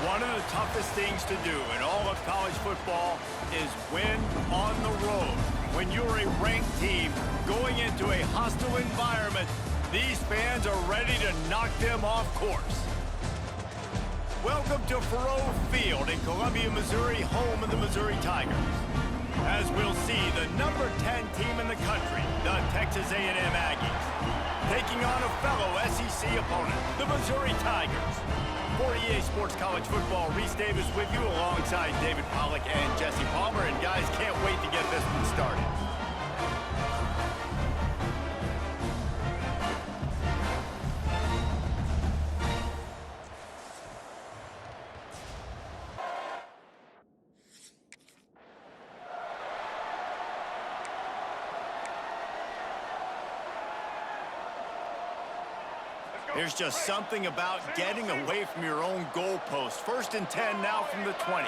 One of the toughest things to do in all of college football is win on the road. When you're a ranked team going into a hostile environment, these fans are ready to knock them off course. Welcome to Faurot Field in Columbia, Missouri, home of the Missouri Tigers. As we'll see, the number 10 team in the country, the Texas A&M Aggies, taking on a fellow SEC opponent, the Missouri Tigers. For EA Sports College Football, Reese Davis with you alongside David Pollack and Jesse Palmer. And guys, can't wait to get this one started. There's just something about getting away from your own goalpost. 1st and 10 now from the 20.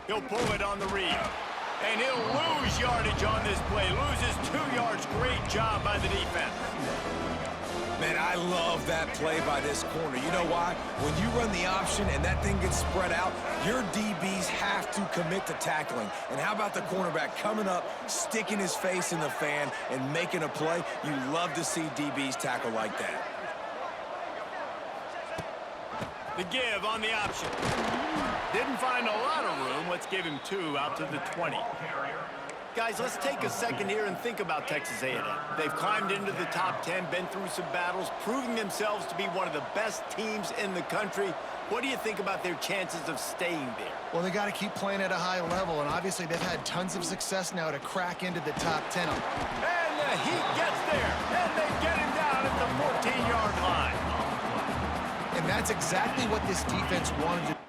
He'll pull it on the read. And he'll lose yardage on this play. Loses 2 yards. Great job by the defense. Man, I love that play by this corner. You know why? When you run the option and that thing gets spread out, your DBs have to commit to tackling. And how about the cornerback coming up, sticking his face in the fan, and making a play? You love to see DBs tackle like that. The give on the option. Didn't find a lot of room. Let's give him 2 out to the 20. Guys, let's take a second here and think about Texas A&M. They've climbed into the top 10, been through some battles, proving themselves to be one of the best teams in the country. What do you think about their chances of staying there? Well, they got to keep playing at a high level, and obviously they've had tons of success now to crack into the top 10. And the Heat gets there, and they get him down at the 14-yard line. And that's exactly what this defense wanted to do.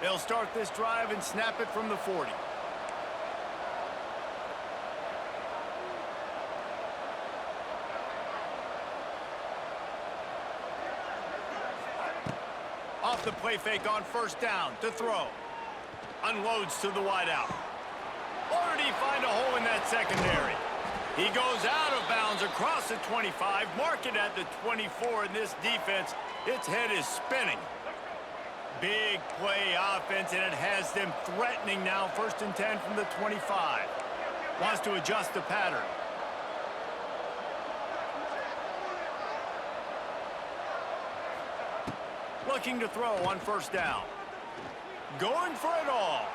They'll start this drive and snap it from the 40. Off the play fake on 1st down to throw. Unloads to the wideout. Or did he find a hole in that secondary? He goes out of bounds across the 25, mark it at the 24, and this defense, its head is spinning. Big play offense, and it has them threatening now. 1st and 10 from the 25. Wants to adjust the pattern. Looking to throw on 1st down. Going for it all.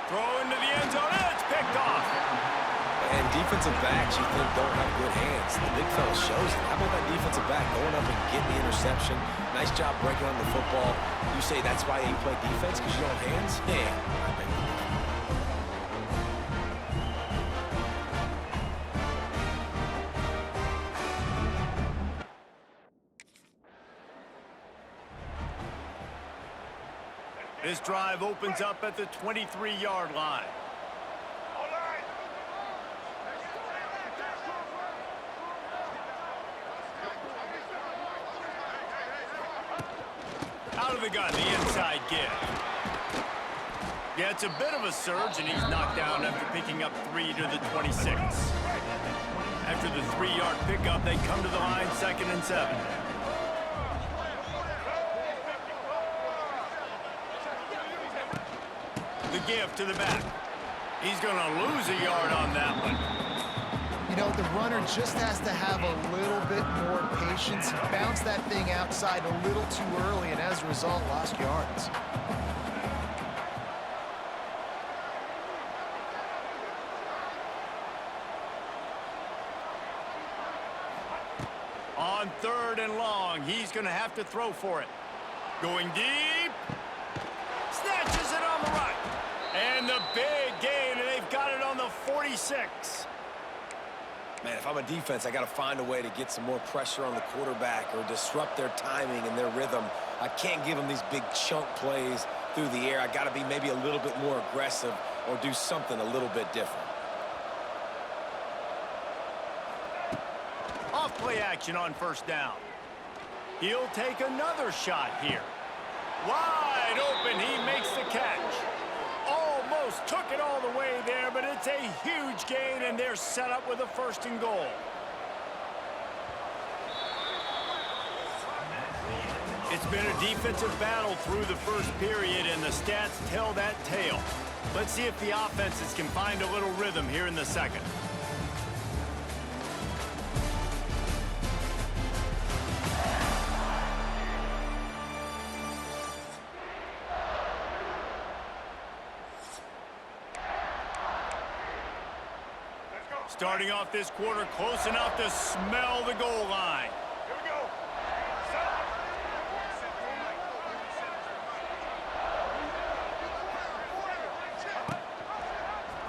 Throw into the end zone, and it's picked off. And defensive backs you think don't have good hands. The big fella shows it. How about that defensive back going up and getting the interception? Nice job breaking on the football. You say that's why you play defense, because you don't have hands? Yeah. This drive opens up at the 23-yard line. Out of the gun, the inside give. Yeah, it's a bit of a surge, and he's knocked down after picking up 3 to the 26. After the 3-yard pickup, they come to the line 2nd and 7. The give to the back. He's going to lose a yard on that one. You know, the runner just has to have a little bit more patience. He bounced that thing outside a little too early, and as a result, lost yards. On 3rd and long, he's going to have to throw for it. Going deep. Snatches it on the right. And the big gain, and they've got it on the 46. Man, if I'm a defense, I got to find a way to get some more pressure on the quarterback or disrupt their timing and their rhythm. I can't give them these big chunk plays through the air. I got to be maybe a little bit more aggressive or do something a little bit different. Off play action on 1st down. He'll take another shot here. Wide open, he makes the catch. Almost took it all the way there, but it's a huge gain, and they're set up with a 1st and goal. It's been a defensive battle through the 1st period, and the stats tell that tale. Let's see if the offenses can find a little rhythm here in the 2nd. Starting off this quarter close enough to smell the goal line. Here we go.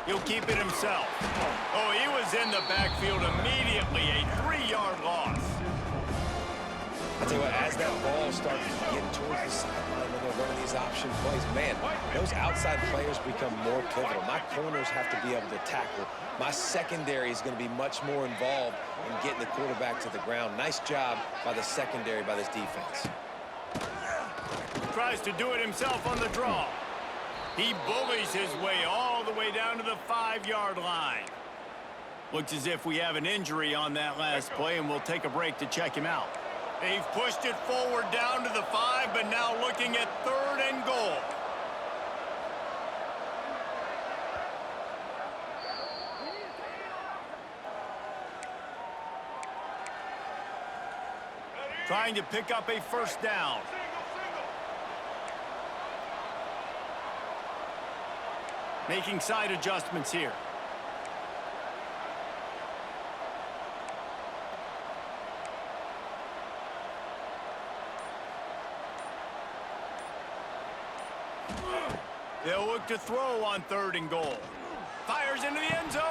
He'll keep it himself. Oh, he was in the backfield immediately. A 3-yard loss. I tell you what, as that ball starts to get towards the sideline when they're running these option plays, man, those outside players become more pivotal. My corners have to be able to tackle. My secondary is going to be much more involved in getting the quarterback to the ground. Nice job by the secondary, by this defense. Tries to do it himself on the draw. He bullies his way all the way down to the 5-yard line. Looks as if we have an injury on that last play, and we'll take a break to check him out. They've pushed it forward down to the 5, but now looking at 3rd and goal. Trying to pick up a 1st down. Making side adjustments here. They'll look to throw on 3rd and goal. Fires into the end zone.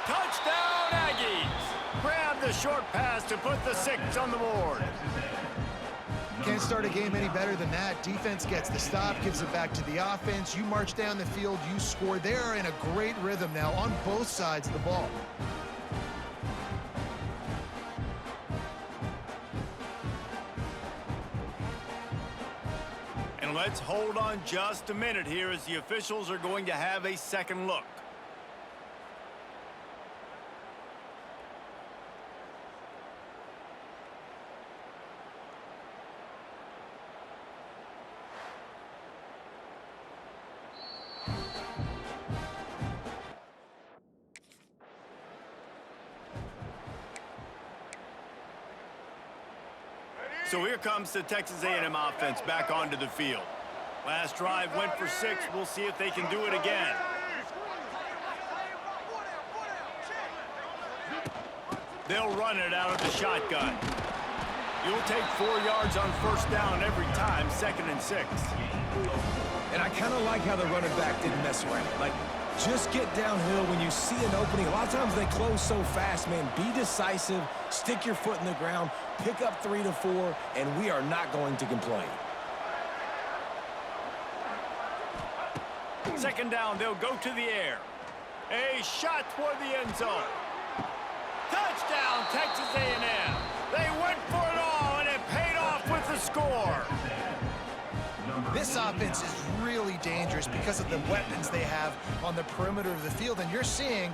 Touchdown, Aggies. Grab the short pass to put the 6 on the board. Can't start a game any better than that. Defense gets the stop, gives it back to the offense. You march down the field, you score. They're in a great rhythm now on both sides of the ball. And let's hold on just a minute here as the officials are going to have a 2nd look. So here comes the Texas A&M offense back onto the field. Last drive went for 6. We'll see if they can do it again. They'll run it out of the shotgun. You'll take 4 yards on 1st down every time, 2nd and 6. And I kind of like how the running back didn't mess around. Like, just get downhill when you see an opening. A lot of times they close so fast, man. Be decisive, stick your foot in the ground, pick up 3 to 4, and we are not going to complain. 2nd down, they'll go to the air. A shot toward the end zone. Touchdown, Texas A&M. They went for it all, and it paid off with the score. This offense is really dangerous because of the weapons they have on the perimeter of the field. And you're seeing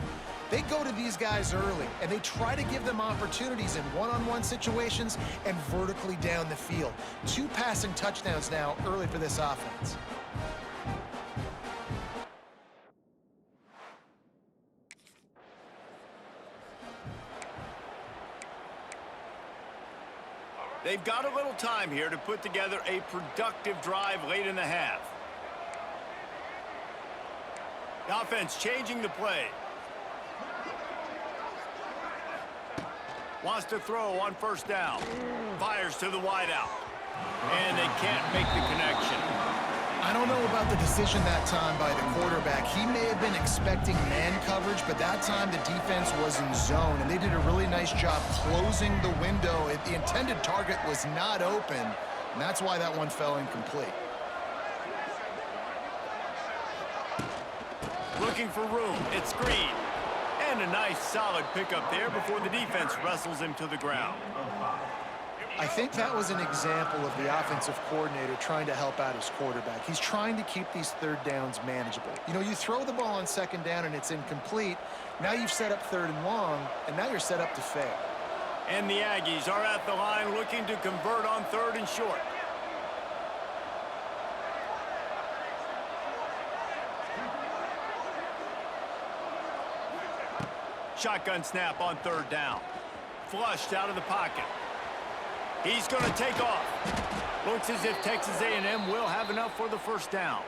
they go to these guys early, and they try to give them opportunities in one-on-one situations and vertically down the field. 2 passing touchdowns now early for this offense. They've got a little time here to put together a productive drive late in the half. The offense changing the play. Wants to throw on 1st down. Fires to the wideout. And they can't make the connection. I don't know about the decision that time by the quarterback. He may have been expecting man coverage, but that time the defense was in zone, and they did a really nice job closing the window. The intended target was not open, and that's why that one fell incomplete. Looking for room. It's screen. And a nice solid pickup there before the defense wrestles him to the ground. I think that was an example of the offensive coordinator trying to help out his quarterback. He's trying to keep these third downs manageable. You know, you throw the ball on second down and it's incomplete. Now you've set up third and long, and now you're set up to fail. And the Aggies are at the line looking to convert on third and short. Shotgun snap on third down. Flushed out of the pocket. He's going to take off. Looks as if Texas A&M will have enough for the first down.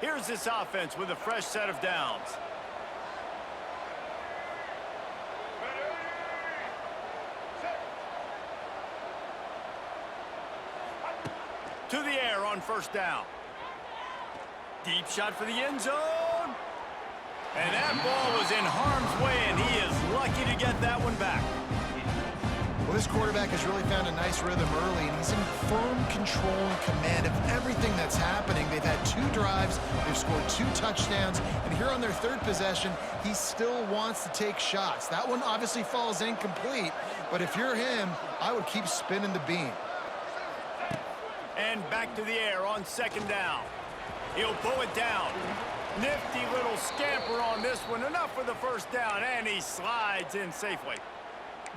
Here's this offense with a fresh set of downs. To the air on first down. Deep shot for the end zone. And that ball was in harm's way, and he is lucky to get that one back. Well, this quarterback has really found a nice rhythm early, and he's in firm control and command of everything that's happening. They've had 2 drives, they've scored 2 touchdowns, and here on their third possession, he still wants to take shots. That one obviously falls incomplete, but if you're him, I would keep spinning the beam. And back to the air on second down. He'll pull it down. Nifty little scamper on this one. Enough for the first down, and he slides in safely.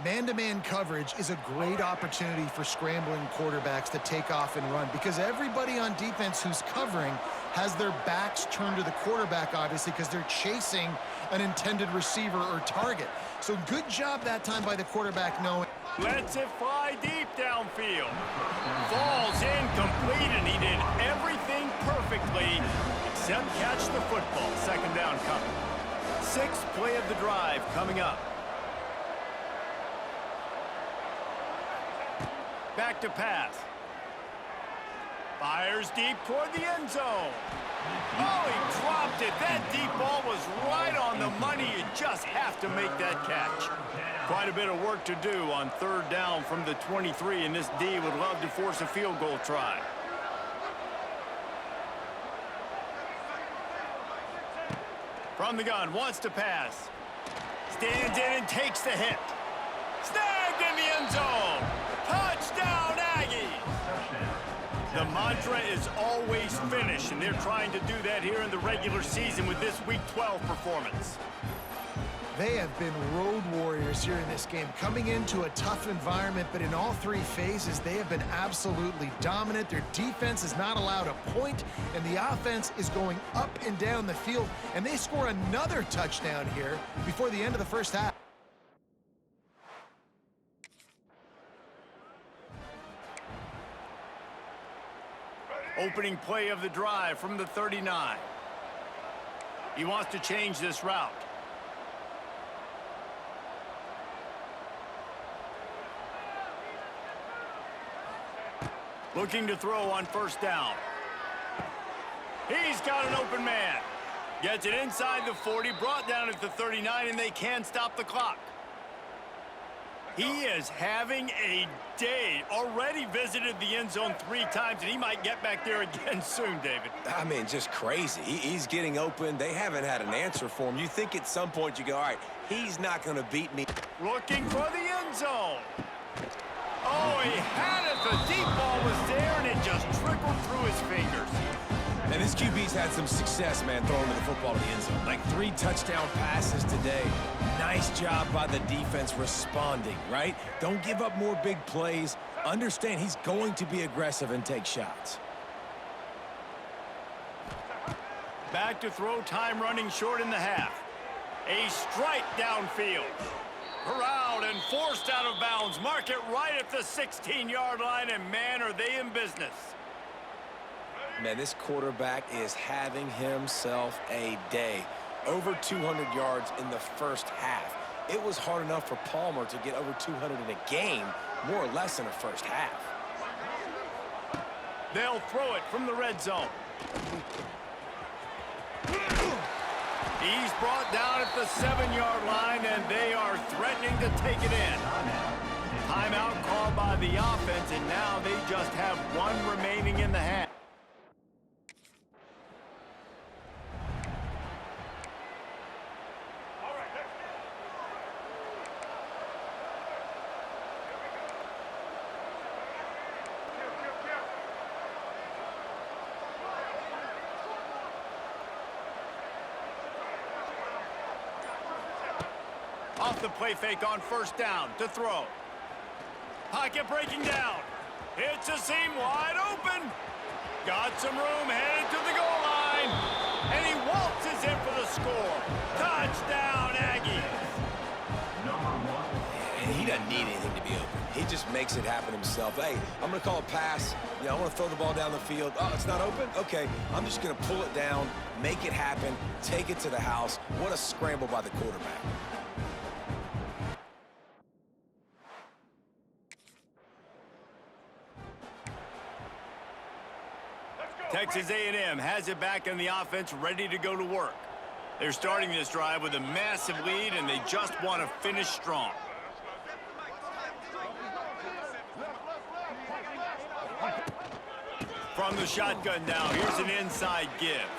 Man-to-man coverage is a great opportunity for scrambling quarterbacks to take off and run because everybody on defense who's covering has their backs turned to the quarterback, obviously, because they're chasing an intended receiver or target. So good job that time by the quarterback knowing. Lets it fly deep downfield. Falls incomplete, and he did everything perfectly except catch the football. Second down coming. 6th play of the drive coming up. Back to pass. Fires deep toward the end zone. Oh, he dropped it. That deep ball was right on the money. You just have to make that catch. Quite a bit of work to do on third down from the 23, and this D would love to force a field goal try. From the gun, wants to pass. Stands in and takes the hit. Snagged in the end zone. Touchdown, Aggies! The mantra is always finish, and they're trying to do that here in the regular season with this Week 12 performance. They have been road warriors here in this game, coming into a tough environment, but in all 3 phases, they have been absolutely dominant. Their defense is not allowed a point, and the offense is going up and down the field, and they score another touchdown here before the end of the first half. Opening play of the drive from the 39. He wants to change this route. Looking to throw on first down. He's got an open man. Gets it inside the 40, brought down at the 39, and they can't stop the clock. He is having a day. Already visited the end zone 3 times, and he might get back there again soon, David. I mean, just crazy. He's getting open. They haven't had an answer for him. You think at some point you go, all right, he's not going to beat me. Looking for the end zone. Oh, he had it. The deep ball was there, and it just trickled through his fingers. And this QB's had some success, man, throwing the football to the end zone. Like 3 touchdown passes today. Nice job by the defense responding, right? Don't give up more big plays. Understand he's going to be aggressive and take shots. Back to throw, time running short in the half. A strike downfield. Corralled and forced out of bounds. Mark it right at the 16-yard line, and man, are they in business. Man, this quarterback is having himself a day. Over 200 yards in the first half. It was hard enough for Palmer to get over 200 in a game, more or less in the first half. They'll throw it from the red zone. He's brought down at the 7-yard line, and they are threatening to take it in. Timeout called by the offense, and now they just have 1 remaining in the half. Off the play fake on first down to throw. Pocket breaking down. Hits a seam wide open. Got some room, headed to the goal line. And he waltzes in for the score. Touchdown, Aggies. And he doesn't need anything to be open. He just makes it happen himself. Hey, I'm going to call a pass. I want to throw the ball down the field. Oh, it's not open? Okay, I'm just going to pull it down, make it happen, take it to the house. What a scramble by the quarterback. Texas A&M has it back in the offense, ready to go to work. They're starting this drive with a massive lead, and they just want to finish strong. From the shotgun now, here's an inside give.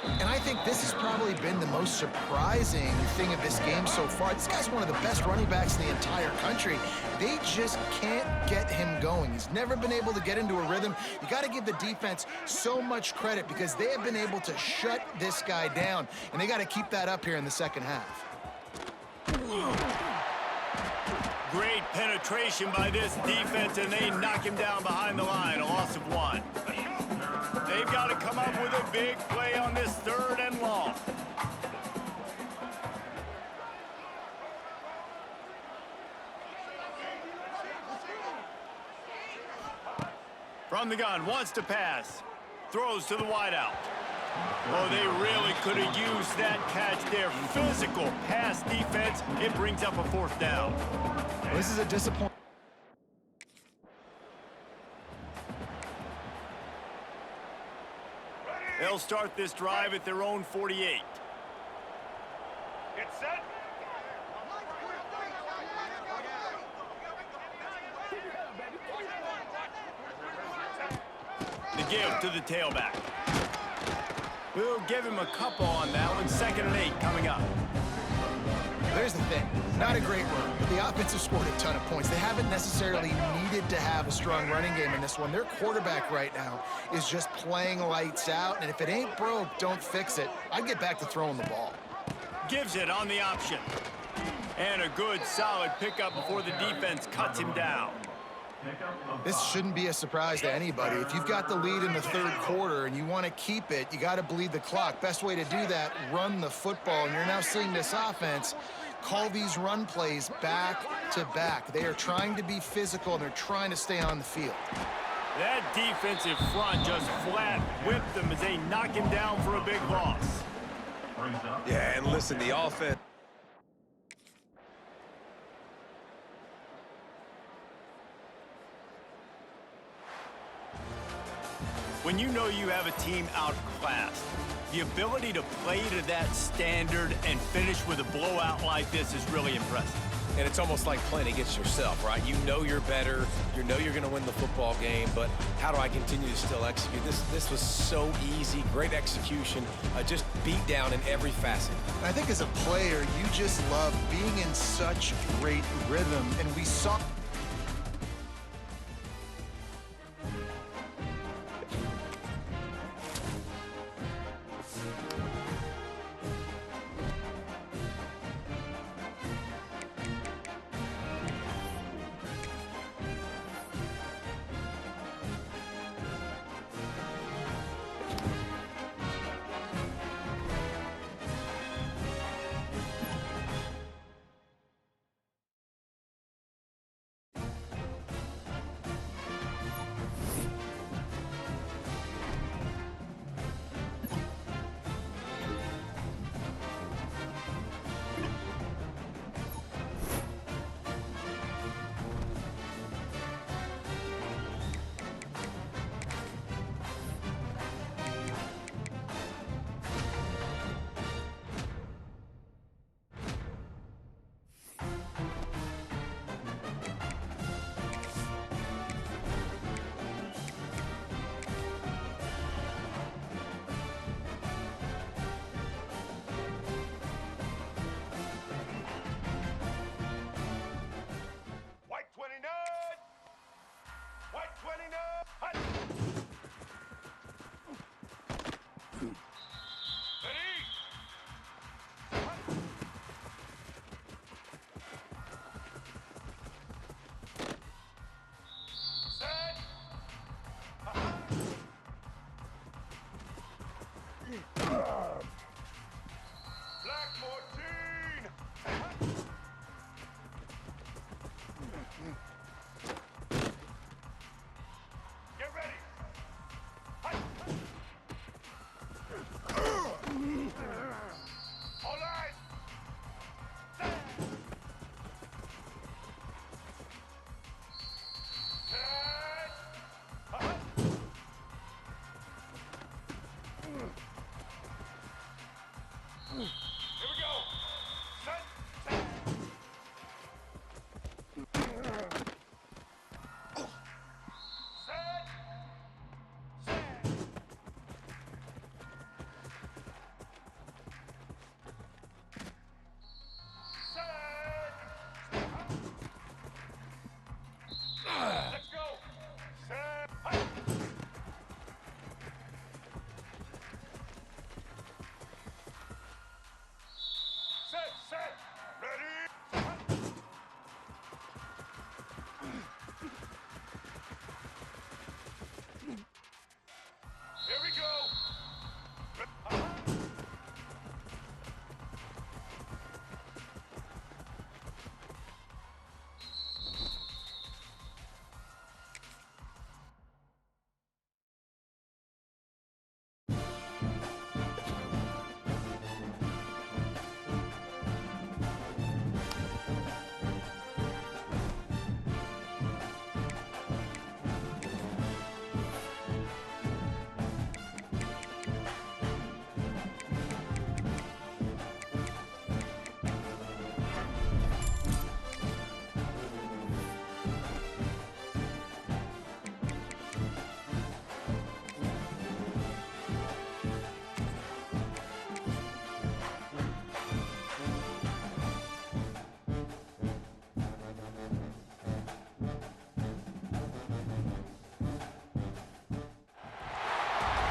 And I think this has probably been the most surprising thing of this game so far. This guy's one of the best running backs in the entire country. They just can't get him going. He's never been able to get into a rhythm. You got to give the defense so much credit because they have been able to shut this guy down, and they got to keep that up here in the second half. Great penetration by this defense, and they knock him down behind the line, a loss of 1. They've got to come up with a big play on this 3rd and long. From the gun, wants to pass. Throws to the wideout. Oh, they really could have used that catch there. Physical pass defense. It brings up a 4th down. This is a disappointment. They'll start this drive at their own 48. Get set. The give to the tailback. We'll give him a couple on that one. 2nd and 8 coming up. There's the thing. Not a great run, but the offense has scored a ton of points. They haven't necessarily needed to have a strong running game in this one. Their quarterback right now is just playing lights out, and if it ain't broke, don't fix it. I'd get back to throwing the ball. Gives it on the option. And a good, solid pickup before the defense cuts him down. This shouldn't be a surprise to anybody. If you've got the lead in the 3rd quarter and you want to keep it, you got to bleed the clock. Best way to do that, run the football. And you're now seeing this offense call these run plays back to back. They are trying to be physical, and they're trying to stay on the field. That defensive front just flat whipped them as they knock him down for a big loss. Yeah, and listen, the offense. When you know you have a team outclassed, the ability to play to that standard and finish with a blowout like this is really impressive. And it's almost like playing against yourself, right? You know you're better. You know you're going to win the football game, but how do I continue to still execute? This was so easy. Great execution. Just beat down in every facet. I think as a player, you just love being in such great rhythm, and we saw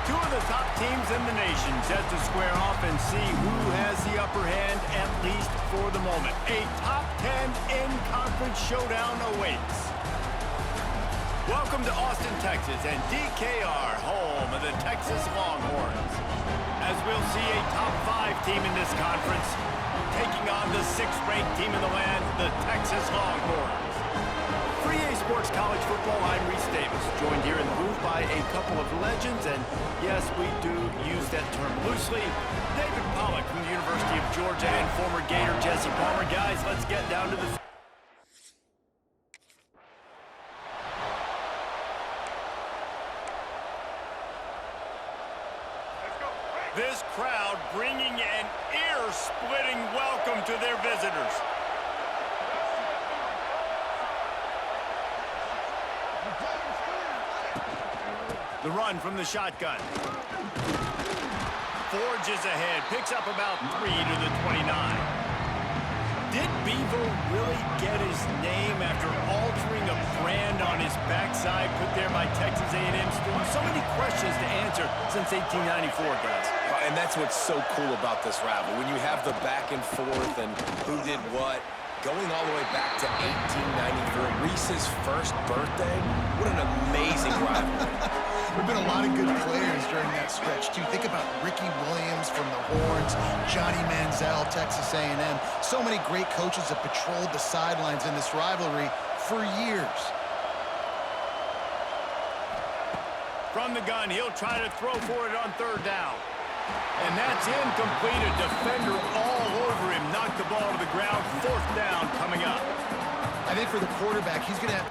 Two of the top teams in the nation set to square off and see who has the upper hand, at least for the moment. A top 10 in-conference showdown awaits. Welcome to Austin, Texas, and DKR, home of the Texas Longhorns. As we'll see a top 5 team in this conference taking on the 6th-ranked team in the land, the Texas Longhorns. For EA Sports College Football, I'm Reese Davis, joined here in the booth by a couple of legends, and yes, we do use that term loosely. David Pollack from the University of Georgia and former Gator Jesse Palmer. Guys, let's get down to the... This crowd bringing an ear-splitting welcome to their visitors. The run from the shotgun. Forges ahead, picks up about 3 to the 29. Did Bevo really get his name after altering a brand on his backside put there by Texas A&M students? So many questions to answer since 1894, guys. And that's what's so cool about this rivalry. When you have the back and forth and who did what, going all the way back to 1894, Reese's first birthday, what an amazing rivalry. There have been a lot of good players during that stretch, too. Think about Ricky Williams from the Horns, Johnny Manziel, Texas A&M. So many great coaches have patrolled the sidelines in this rivalry for years. From the gun, he'll try to throw for it on 3rd down. And that's incomplete. A defender all over him. Knocked the ball to the ground. 4th down coming up. I think for the quarterback, he's going to have...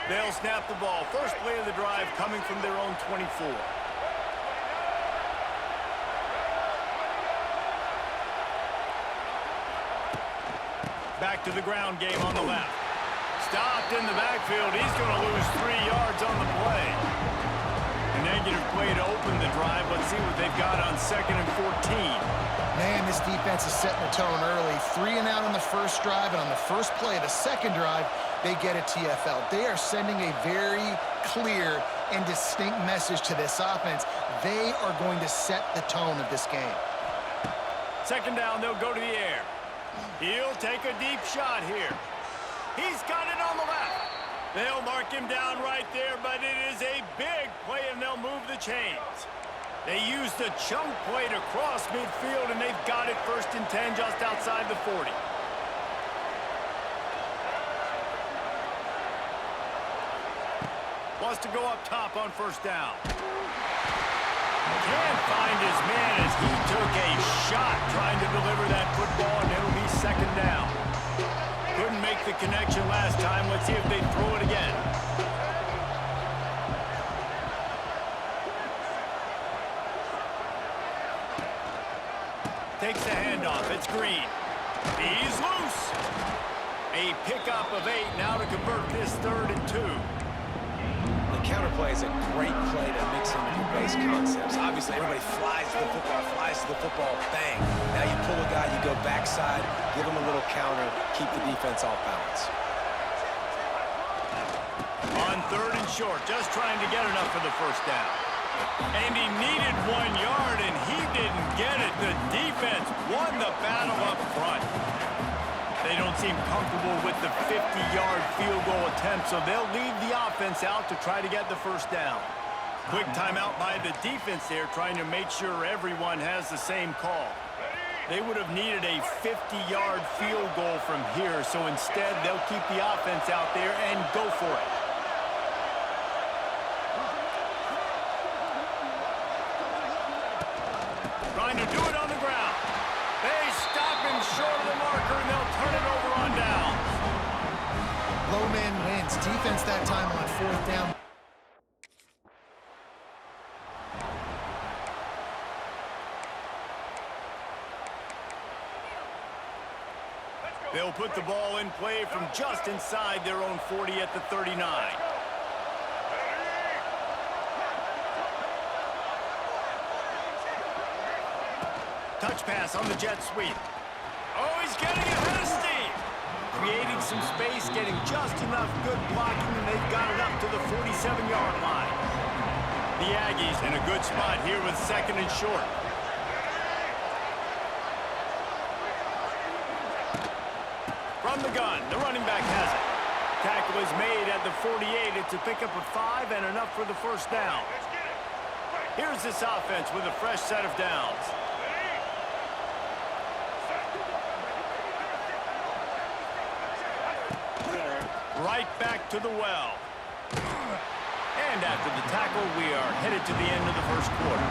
They'll snap the ball. First play of the drive coming from their own 24. Back to the ground game on the left. Stopped in the backfield. He's going to lose 3 yards on the play. A negative play to open the drive. Let's see what they've got on 2nd and 14. Man, this defense is setting the tone early. 3 and out on the first drive, and on the first play of the second drive, they get a TFL. They are sending a very clear and distinct message to this offense. They are going to set the tone of this game. 2nd down, they'll go to the air. He'll take a deep shot here. He's got it on the left. They'll mark him down right there, but it is a big play, and they'll move the chains. They used a chunk play to cross midfield, and they've got it 1st and 10 just outside the 40. Wants to go up top on 1st down. Can't find his man as he took a shot trying to deliver that football, and it'll be 2nd down. Couldn't make the connection last time. Let's see if they throw it again. Takes the handoff. It's Green. He's loose. A pickup of 8 now to convert this 3rd and 2. The counterplay is a great play to mix in with your base concepts. Obviously, everybody flies to the football, bang. Now you pull a guy, you go backside, give him a little counter, keep the defense off balance. On 3rd and short, just trying to get enough for the 1st down. And he needed 1 yard, and he didn't get it. The defense won the battle up front. They don't seem comfortable with the 50-yard field goal attempt, so they'll leave the offense out to try to get the 1st down. Quick timeout by the defense there, trying to make sure everyone has the same call. They would have needed a 50-yard field goal from here, so instead they'll keep the offense out there and go for it. Trying to do it on the ground. They stop him short of the marker, and they'll turn it over on downs. Low man wins. Defense that time on 4th down. They'll put the ball in play from just inside their own 40 at the 39. Touch pass on the jet sweep. Oh, he's getting ahead of steam. some space, getting just enough good blocking, and they've got it up to the 47-yard line. The Aggies in a good spot here with second and short. From the gun, the running back has it. Tackle is made at the 48. It's a pickup of 5 and enough for the first down. Here's this offense with a fresh set of downs. Right back to the well. And after the tackle, we are headed to the end of the first quarter.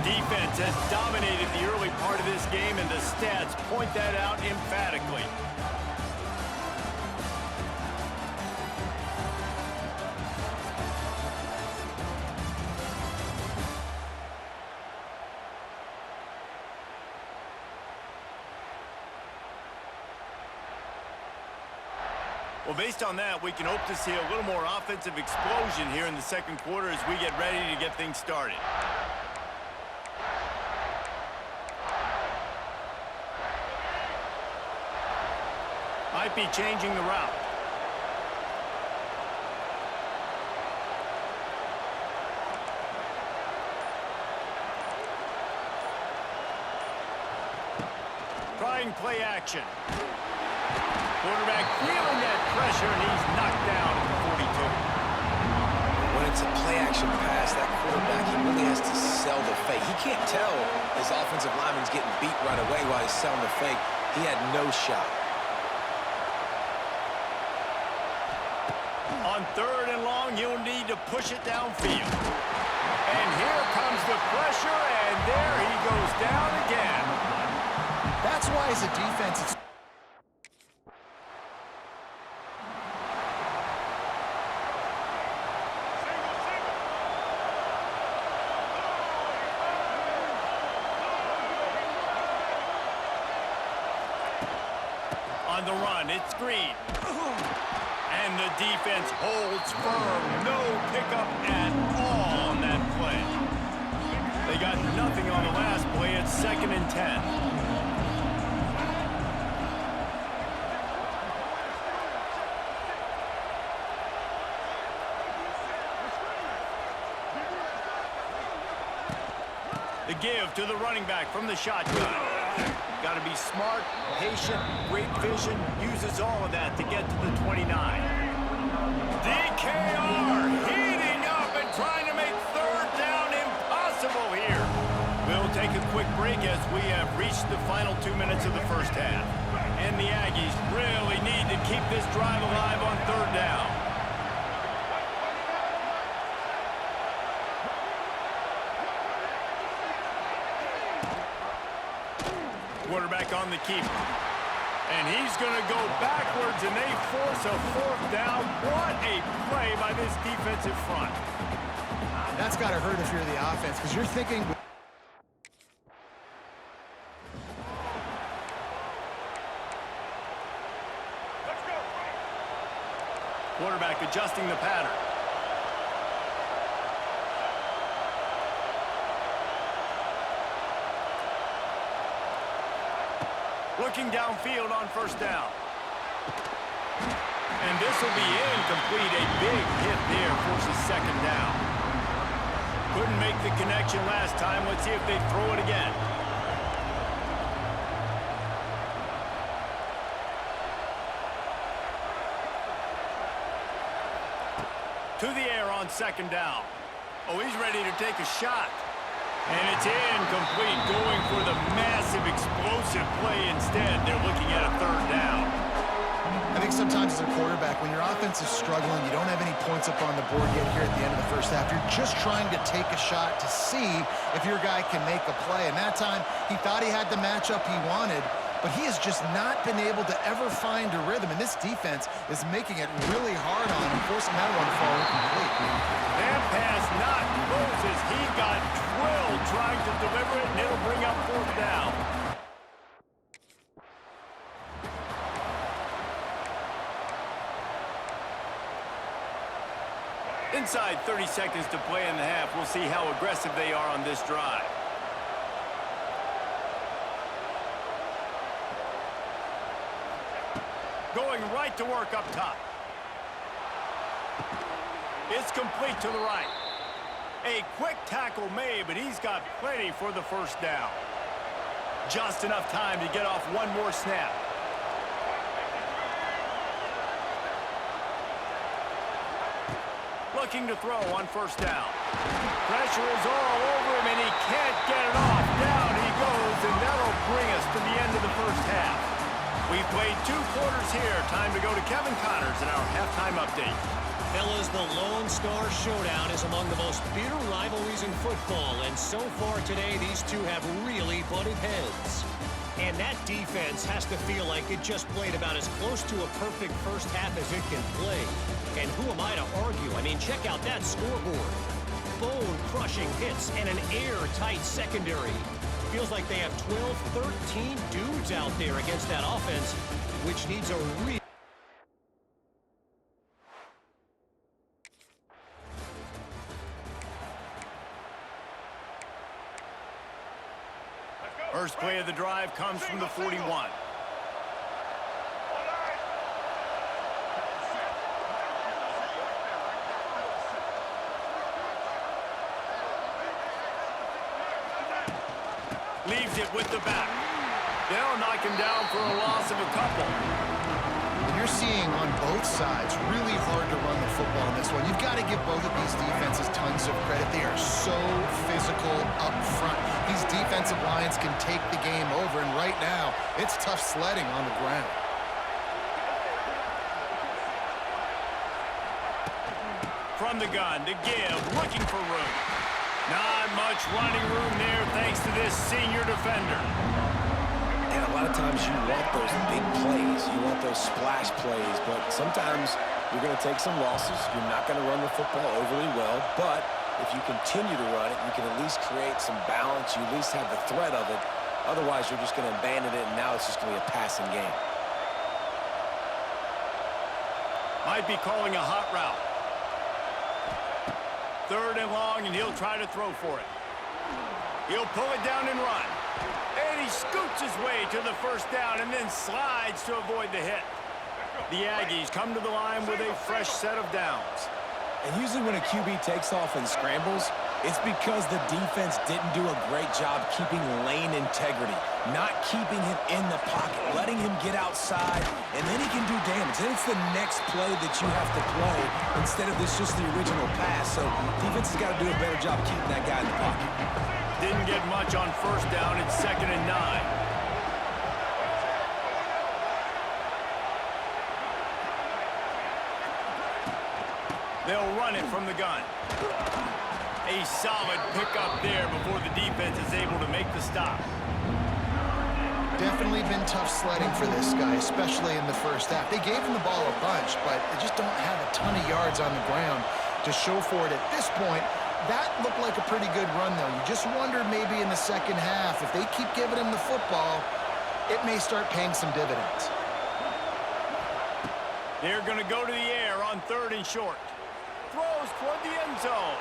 Defense has dominated the early part of this game, and the stats point that out emphatically. Well, based on that, we can hope to see a little more offensive explosion here in the second quarter as we get ready to get things started. Might be changing the route. Trying play action. Quarterback feeling that pressure, and he's knocked down at the 42. When it's a play-action pass, that quarterback, he really has to sell the fake. He can't tell his offensive lineman's getting beat right away while he's selling the fake. He had no shot. On third and long, you'll need to push it downfield. And here comes the pressure, and there he goes down again. That's why as a defense, it's on the run, it's Green. And the defense holds firm. No pickup at all on that play. They got nothing on the last play. It's 2nd and 10. The give to the running back from the shotgun. Got to be smart, patient, great vision, uses all of that to get to the 29. DKR heating up and trying to make third down impossible here. We'll take a quick break as we have reached the final 2 minutes of the first half. And the Aggies really need to keep this drive alive on third down. Quarterback on the keeper. And he's going to go backwards, and they force a fourth down. What a play by this defensive front. That's got to hurt if you're the offense, because you're thinking... Let's go. Quarterback adjusting the pattern. Looking downfield on first down. And this will be incomplete. A big hit there forces second down. Couldn't make the connection last time. Let's see if they throw it again. To the air on second down. Oh, he's ready to take a shot. And it's incomplete, going for the massive explosive play instead. They're looking at a third down. I think sometimes as a quarterback, when your offense is struggling, you don't have any points up on the board yet here at the end of the first half. You're just trying to take a shot to see if your guy can make a play. And that time, he thought he had the matchup he wanted, but he has just not been able to ever find a rhythm. And this defense is making it really hard on him, forcing that one to fall incomplete. That pass not close as he got drilled trying to deliver it, and it'll bring up fourth down. Inside 30 seconds to play in the half. We'll see how aggressive they are on this drive. Going right to work up top. It's complete to the right. A quick tackle made, but he's got plenty for the first down. Just enough time to get off one more snap. Looking to throw on first down. Pressure is all over him, and he can't get it off. Down he goes, and that'll bring us to the end of the first half. We've played 2 quarters here. Time to go to Kevin Connors in our halftime update. Fellas, the Lone Star Showdown is among the most bitter rivalries in football, and so far today, these two have really butted heads. And that defense has to feel like it just played about as close to a perfect first half as it can play. And who am I to argue? I mean, check out that scoreboard. Bone-crushing hits and an airtight secondary. Feels like they have 12, 13 dudes out there against that offense, which needs a real... First play of the drive comes from the 41. Leaves it with the back. They'll knock him down for a loss of a couple. And you're seeing on both sides really hard to run the football in this one. You've got to give both of these defenses tons of credit. They are so physical up front. These defensive lines can take the game over, and right now, it's tough sledding on the ground. From the gun to give, looking for room. Not much running room there thanks to this senior defender. And a lot of times you want those big plays. You want those splash plays, but sometimes you're going to take some losses. You're not going to run the football overly well, but if you continue to run it, you can at least create some balance. You at least have the threat of it. Otherwise, you're just going to abandon it, and now it's just going to be a passing game. Might be calling a hot route. 3rd and long, and he'll try to throw for it. He'll pull it down and run. And he scoots his way to the first down and then slides to avoid the hit. The Aggies come to the line with a fresh set of downs. And usually when a QB takes off and scrambles, it's because the defense didn't do a great job keeping lane integrity, not keeping him in the pocket, letting him get outside, and then he can do damage. Then it's the next play that you have to play instead of this just the original pass. So defense has got to do a better job keeping that guy in the pocket. Didn't get much on first down. It's 2nd and 9. They'll run it from the gun. A solid pickup there before the defense is able to make the stop. Definitely been tough sledding for this guy, especially in the first half. They gave him the ball a bunch, but they just don't have a ton of yards on the ground to show for it at this point. That looked like a pretty good run, though. You just wondered maybe in the second half, if they keep giving him the football, it may start paying some dividends. They're going to go to the air on 3rd and short. Throws toward the end zone.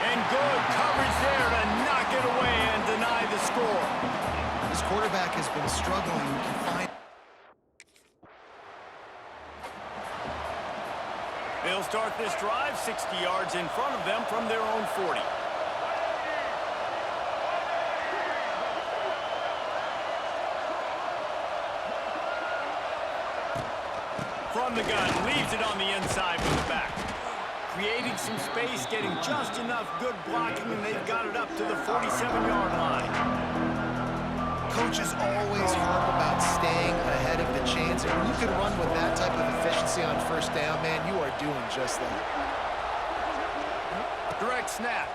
And good coverage there to knock it away and deny the score. This quarterback has been struggling to find... They'll start this drive 60 yards in front of them from their own 40. From the gun, leaves it on the inside with the back. Creating some space, getting just enough good blocking, and they've got it up to the 47-yard line. Coaches always harp about staying ahead of the chains, and when you can run with that type of efficiency on first down, man, you are doing just that. Direct snap.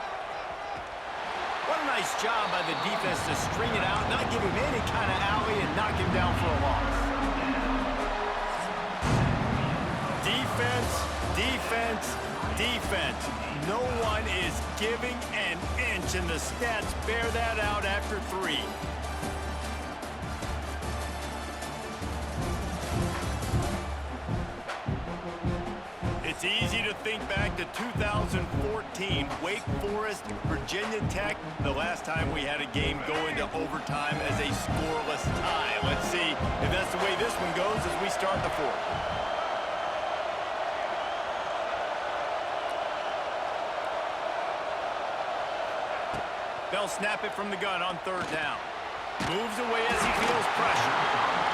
What a nice job by the defense to string it out, not give him any kind of alley, and knock him down for a loss. Defense, defense, defense. No one is giving an inch, and the stats bear that out after 3. It's It's easy to think back to 2014, Wake Forest, Virginia Tech, the last time we had a game go into overtime as a scoreless tie. Let's see if that's the way this one goes as we start the fourth. They'll snap it from the gun on third down. Moves away as he feels pressure.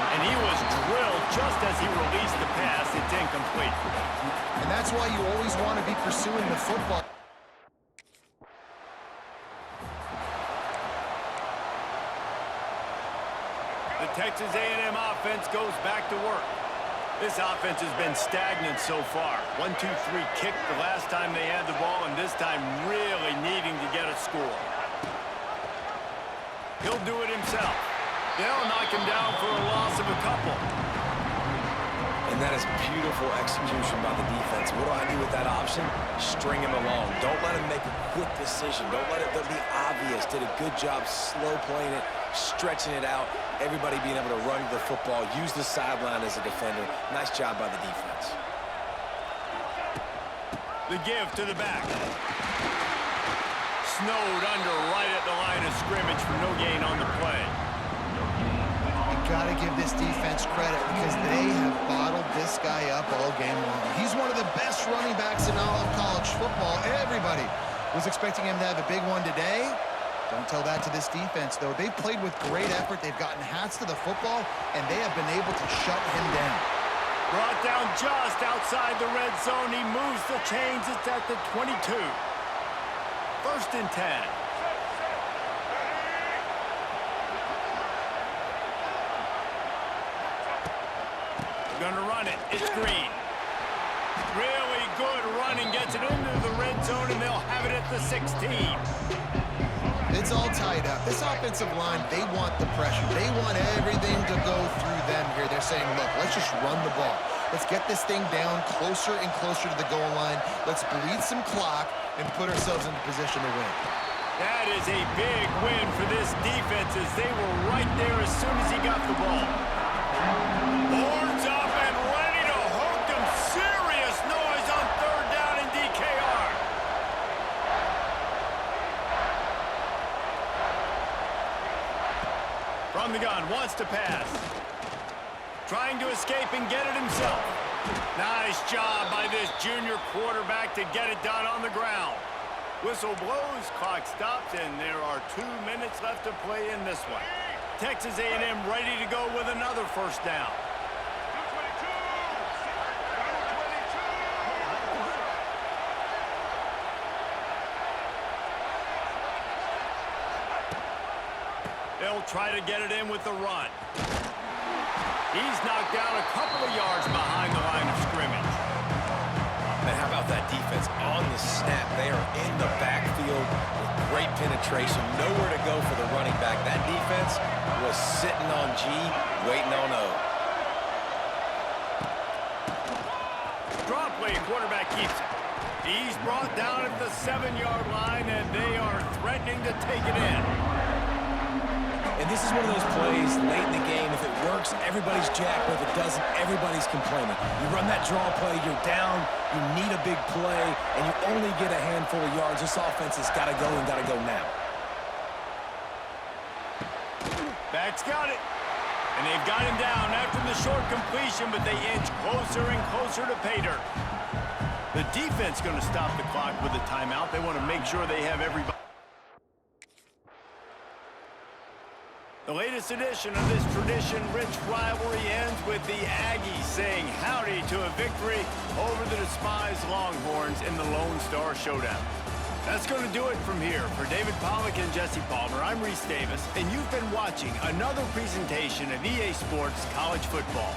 And he was drilled just as he released the pass. It's incomplete. And that's why you always want to be pursuing the football. The Texas A&M offense goes back to work. This offense has been stagnant so far. 1-2-3 kick the last time they had the ball, and this time really needing to get a score. He'll do it himself. They'll knock him down for a loss of a couple. And that is beautiful execution by the defense. What do I do with that option? String him along. Don't let him make a quick decision. Don't let it be obvious. Did a good job slow playing it, stretching it out. Everybody being able to run to the football, use the sideline as a defender. Nice job by the defense. The give to the back. Snowed under right at the line of scrimmage for no gain on the play. You got to give this defense credit because they have bottled this guy up all game long. He's one of the best running backs in all of college football. Everybody was expecting him to have a big one today. Don't tell that to this defense, though. They've played with great effort. They've gotten hats to the football, and they have been able to shut him down. Brought down just outside the red zone. He moves the chains. It's at the 22. First and 10. Gonna run it. It's Green. Really good running. Gets it into the red zone, and they'll have it at the 16. It's all tied up. This offensive line, they want the pressure. They want everything to go through them here. They're saying, look, let's just run the ball. Let's get this thing down closer and closer to the goal line. Let's bleed some clock and put ourselves into position to win. That is a big win for this defense as they were right there as soon as he got the ball. Horns up and ready to hook them. Serious noise on third down in DKR. From the gun, wants to pass. Trying to escape and get it himself. Nice job by this junior quarterback to get it done on the ground. Whistle blows, clock stops, and there are 2 minutes left to play in this one. Texas A&M ready to go with another first down. They'll try to get it in with the run. He's knocked down a couple of yards behind the line of scrimmage. And how about that defense on the snap? They are in the backfield with great penetration. Nowhere to go for the running back. That defense was sitting on G, waiting on O. Draw play, quarterback keeps it. He's brought down at the 7-yard line, and they are threatening to take it in. And this is one of those plays late in the game. If it works, everybody's jacked. But if it doesn't, everybody's complaining. You run that draw play, you're down, you need a big play, and you only get a handful of yards. This offense has got to go and got to go now. Back's got it. And they've got him down after the short completion, but they inch closer and closer to pay dirt. The defense going to stop the clock with a timeout. They want to make sure they have everybody. The latest edition of this tradition-rich rivalry ends with the Aggies saying howdy to a victory over the despised Longhorns in the Lone Star Showdown. That's going to do it from here. For David Pollack and Jesse Palmer, I'm Reese Davis, and you've been watching another presentation of EA Sports College Football.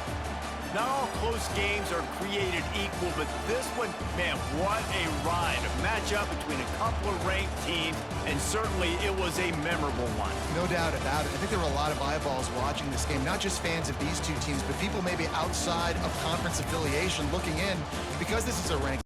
Not all close games are created equal, but this one, man, what a ride. A matchup between a couple of ranked teams, and certainly it was a memorable one. No doubt about it. I think there were a lot of eyeballs watching this game, not just fans of these two teams, but people maybe outside of conference affiliation looking in because this is a ranked.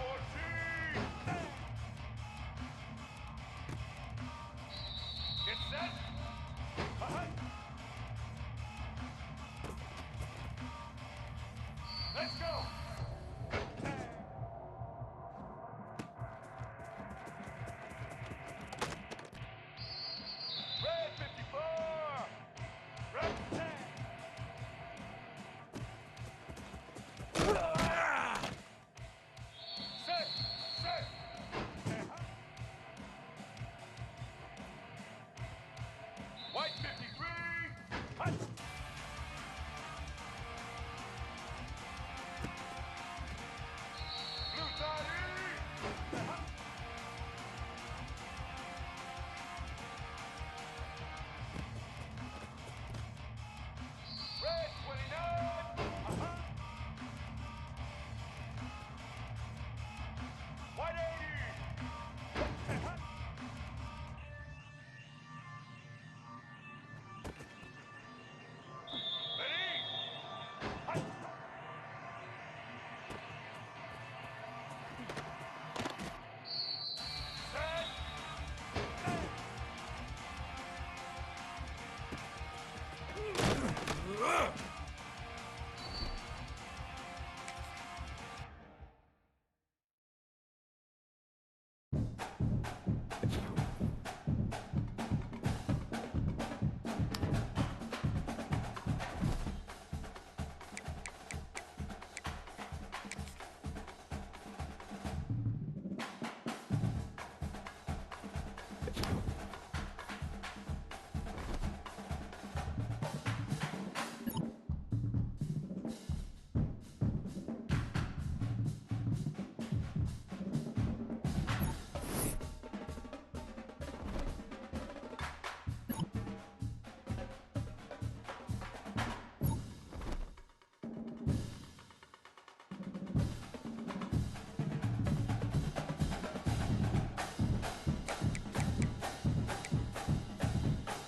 RTG!